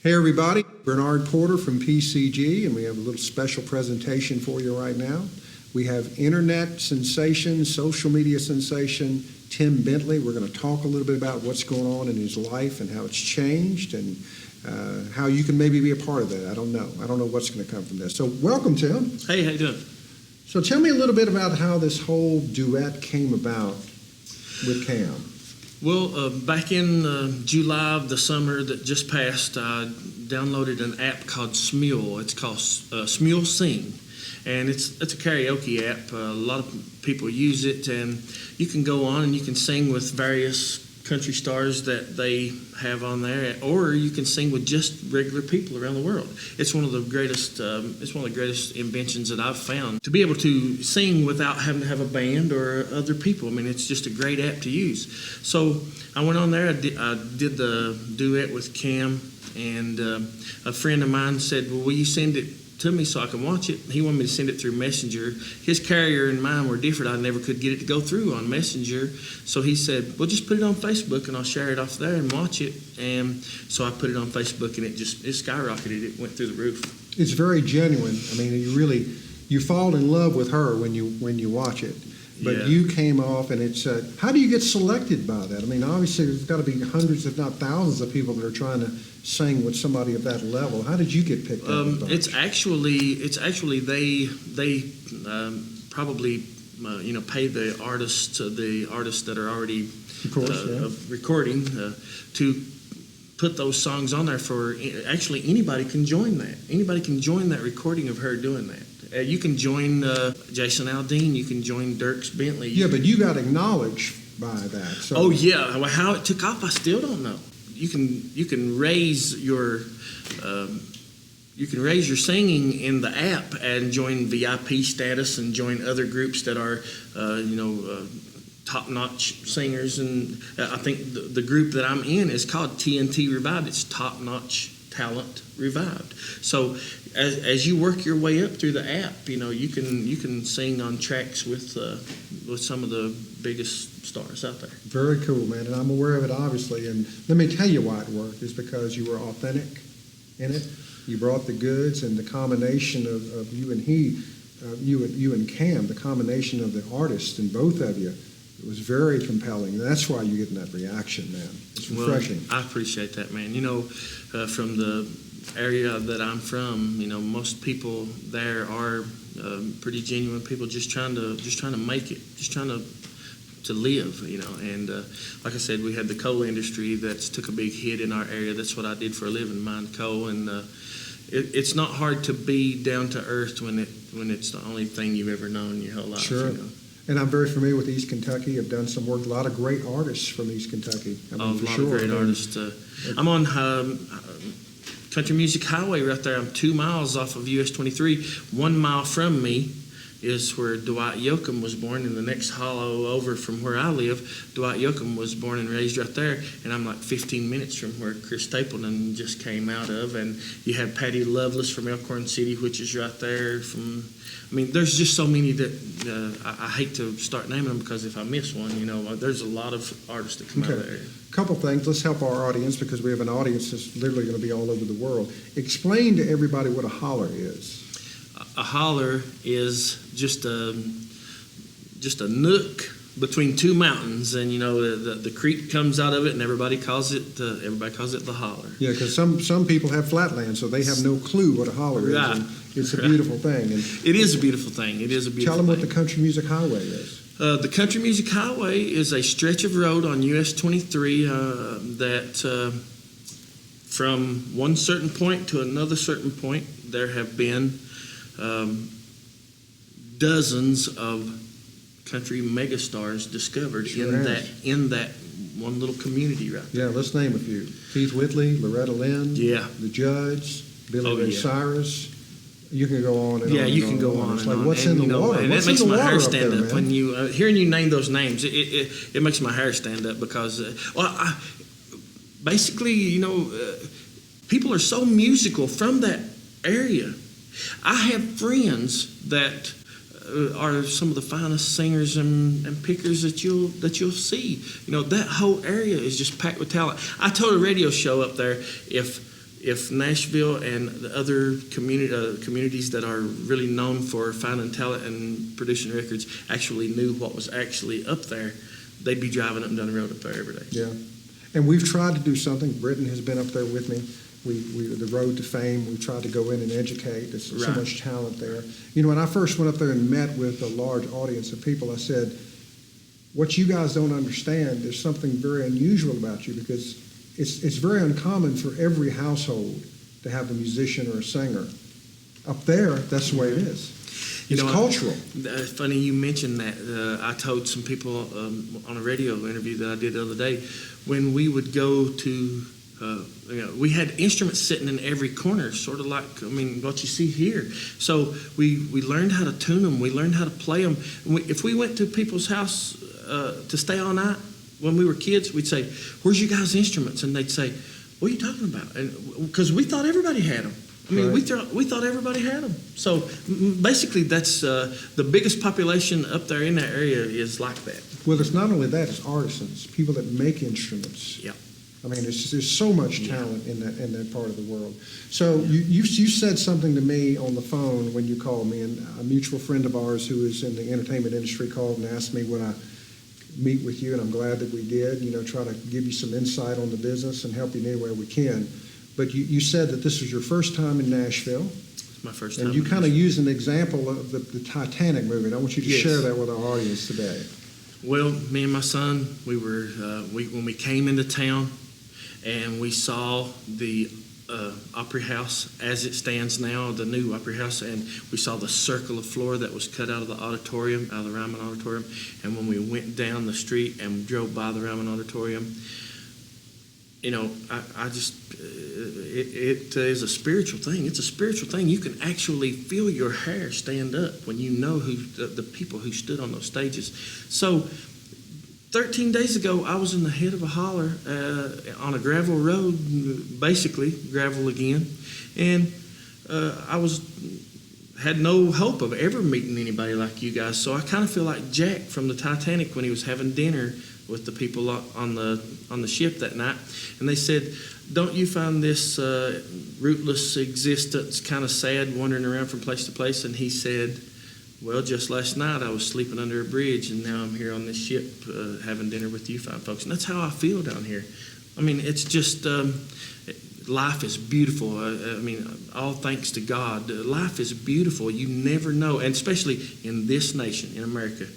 Hey everybody, Bernard Porter from PCG, and we have a little special presentation for you right now. We have internet sensation, social media sensation, Tim Bentley. We're going to talk a little bit about what's going on in his life and how it's changed and how you can maybe be a part of that. I don't know. I don't know what's going to come from this. So welcome, Tim. Hey, how you doing? So tell me a little bit about how this whole duet came about with Cam. Well, back in July of the summer that just passed, I downloaded an app called Smule. It's called Smule Sing, and it's a karaoke app. A lot of people use it, and you can go on and you can sing with various country stars that they have on there, or you can sing with just regular people around the world. It's one of the greatest. It's one of the greatest inventions that I've found, to be able to sing without having to have a band or other people. I mean, it's just a great app to use. So I went on there. I did the duet with Cam, and a friend of mine said, "Well, will you send it to me so I can watch it?" He wanted me to send it through Messenger. His carrier and mine were different. I never could get it to go through on Messenger. So he said, "Well, just put it on Facebook and I'll share it off there and watch it." And so I put it on Facebook, and it skyrocketed. It went through the roof. It's very genuine. I mean, you fall in love with her when you watch it. But Yeah. you came off, and it's how do you get selected by that? I mean, obviously there's got to be hundreds, if not thousands, of people that are trying to sing with somebody of that level. How did you get picked up? It's actually they probably pay the artists that are already Of course, recording to put those songs on there. For actually anybody can join that. Anybody can join that recording of her doing that. You can join Jason Aldean. You can join Dirks Bentley. Yeah, but you got acknowledged by that. So. Oh yeah, well, how it took off, I still don't know. You can raise your singing in the app and join VIP status and join other groups that are top-notch singers. And I think the group that I'm in is called TNT Revived. It's Top-Notch Talent Revived. So as you work your way up through the app, you can sing on tracks with some of the biggest stars out there. Very cool, man, and I'm aware of it, obviously. And let me tell you why it worked. Is because you were authentic in it. You brought the goods, and the combination of you and you and Cam, the combination of the artists and both of you, it was very compelling. And that's why you're getting that reaction, man. It's refreshing. Well, I appreciate that, man. From the area that I'm from, most people there are pretty genuine people, just trying to make it, just trying to live, And like I said, we had the coal industry that's took a big hit in our area. That's what I did for a living, mine coal, and it's not hard to be down to earth when it's the only thing you've ever known your whole life. Sure. And I'm very familiar with East Kentucky. I've done some work. A lot of great artists from East Kentucky. A lot of great artists. I'm on Country Music Highway right there. I'm 2 miles off of US 23. 1 mile from me is where Dwight Yoakam was born. In the next hollow over from where I live, Dwight Yoakam was born and raised right there. And I'm like 15 minutes from where Chris Stapleton just came out of. And you have Patty Loveless from Elkhorn City, which is right there there's just so many that I hate to start naming them, because if I miss one, there's a lot of artists that come out of there. A couple things. Let's help our audience, because we have an audience that's literally going to be all over the world. Explain to everybody what a holler is. A holler is just a nook between two mountains, and the creek comes out of it, and everybody calls it the holler. Yeah, because some people have flatland, so they have no clue what a holler is. Right. It's a beautiful thing. And it is a beautiful thing. It is a beautiful thing. Tell them what the Country Music Highway is. The Country Music Highway is a stretch of road on US 23 that from one certain point to another certain point, there have been dozens of country megastars discovered in that one little community right there. Yeah, let's name a few. Keith Whitley, Loretta Lynn, The Judge, Billy Ray Cyrus. You can go on and on. Yeah, you can go on It's and like, on. what's in the water? And What's that makes in the my water hair up stand there, up man? when you hearing you name those names. It makes my hair stand up, because basically, people are so musical from that area. I have friends that are some of the finest singers and pickers that you'll see. That whole area is just packed with talent. I told a radio show up there, if if Nashville and the other communities that are really known for finding talent and producing records actually knew what was actually up there, they'd be driving up and down the road up there every day. Yeah. And we've tried to do something. Britton has been up there with me. The road to fame, we tried to go in and educate. There's so Right. much talent there. You know, when I first went up there and met with a large audience of people, I said, what you guys don't understand, there's something very unusual about you, because it's very uncommon for every household to have a musician or a singer. Up there, that's the way it is. It's cultural. Funny you mentioned that. I told some people on a radio interview that I did the other day, when we would go to, we had instruments sitting in every corner, sort of like, what you see here. So we learned how to tune them. We learned how to play them. If we went to people's house to stay all night when we were kids, we'd say, "Where's you guys' instruments?" And they'd say, "What are you talking about?" Because we thought everybody had them. Right. We thought everybody had them. So basically, that's the biggest population up there in that area is like that. Well, it's not only that, it's artisans, people that make instruments. Yeah. There's so much talent in that part of the world. So you said something to me on the phone when you called me, and a mutual friend of ours who is in the entertainment industry called and asked me would I meet with you, and I'm glad that we did, try to give you some insight on the business and help you in any way we can. But you said that this was your first time in Nashville. It's my first time. And you kind of used an example of the Titanic movie. And I want you to Yes. share that with our audience today. Well, me and my son, when we came into town and we saw the Opry House as it stands now, the new Opry House, and we saw the circle of floor that was cut out of the auditorium, out of the Ryman Auditorium. And when we went down the street and drove by the Ryman Auditorium, I just, it is a spiritual thing. It's a spiritual thing. You can actually feel your hair stand up when you know the people who stood on those stages. So 13 days ago, I was in the head of a holler on a gravel road, basically gravel again, and I had no hope of ever meeting anybody like you guys. So I kind of feel like Jack from the Titanic when he was having dinner with the people on the ship that night, and they said, "Don't you find this rootless existence kind of sad, wandering around from place to place?" And he said, "Well, just last night I was sleeping under a bridge, and now I'm here on this ship having dinner with you fine folks." And that's how I feel down here. It's just life is beautiful. All thanks to God. Life is beautiful. You never know, and especially in this nation, in America,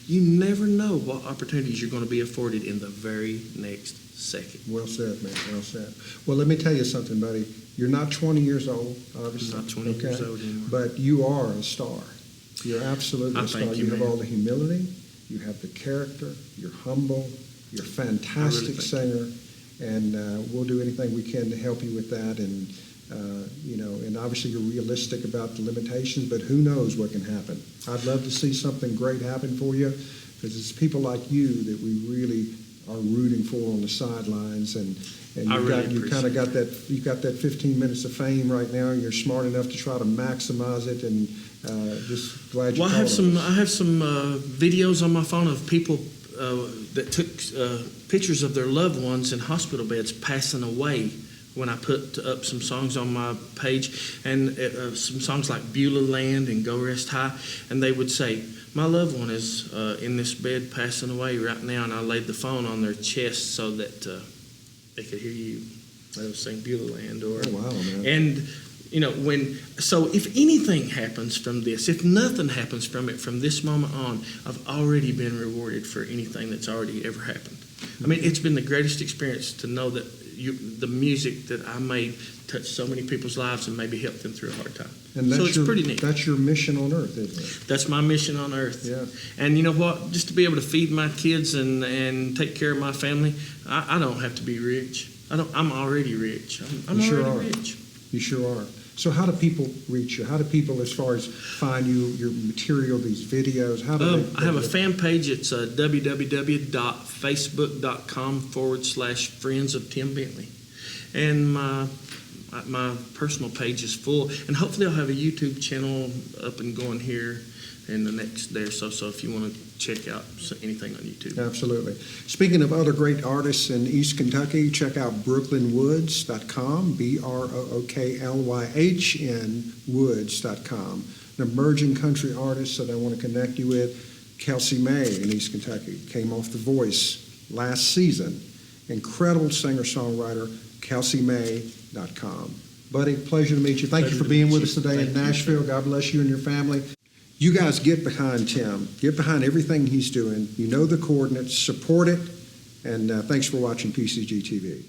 you never know what opportunities you're going to be afforded in the very next second. Well said, man. Well said. Well, let me tell you something, buddy. You're not 20 years old, obviously. I'm not 20 years old anymore. But you are a star. You're absolutely a star. Thank you, have man. all the humility. You have the character. You're humble. You're a fantastic singer. And we'll do anything we can to help you with that. And, and obviously you're realistic about the limitations, but who knows what can happen. I'd love to see something great happen for you, because it's people like you that we really are rooting for on the sidelines. And you've got that 15 minutes of fame right now. You're smart enough to try to maximize it, and just glad you called I us. have some videos on my phone of people that took pictures of their loved ones in hospital beds passing away when I put up some songs on my page, and some songs like Beulah Land and Go Rest High, and they would say, "My loved one is in this bed passing away right now," and I laid the phone on their chest so that they could hear you. They would sing Beulah Land. Oh, wow, man. And so if anything happens from this, if nothing happens from it from this moment on, I've already been rewarded for anything that's already ever happened. It's been the greatest experience to know that the music that I made touched so many people's lives and maybe helped them through a hard time. And so it's pretty neat. That's your mission on earth, isn't it? That's my mission on earth. Yeah. And you know what? Just to be able to feed my kids and take care of my family, I don't have to be rich. I'm already rich. I'm You sure already are. rich. You sure are. So how do people reach you? How do people, as far as find you, your material, these videos? How do they? I have a fan page. It's www.facebook.com/Friends of Tim Bentley. And my My personal page is full, and hopefully I'll have a YouTube channel up and going here in the next day or so. So if you want to check out anything on YouTube. Absolutely. Speaking of other great artists in East Kentucky, check out brooklynwoods.com, BROOKLYHN woods.com. An emerging country artist that I want to connect you with, Kelsey May in East Kentucky, came off The Voice last season. Incredible singer-songwriter, KelseyMay.com. Buddy, pleasure to meet you. Thank you for being with us today in Nashville. God bless you and your family. You guys get behind Tim. Get behind everything he's doing. You know the coordinates. Support it. And thanks for watching PCGTV.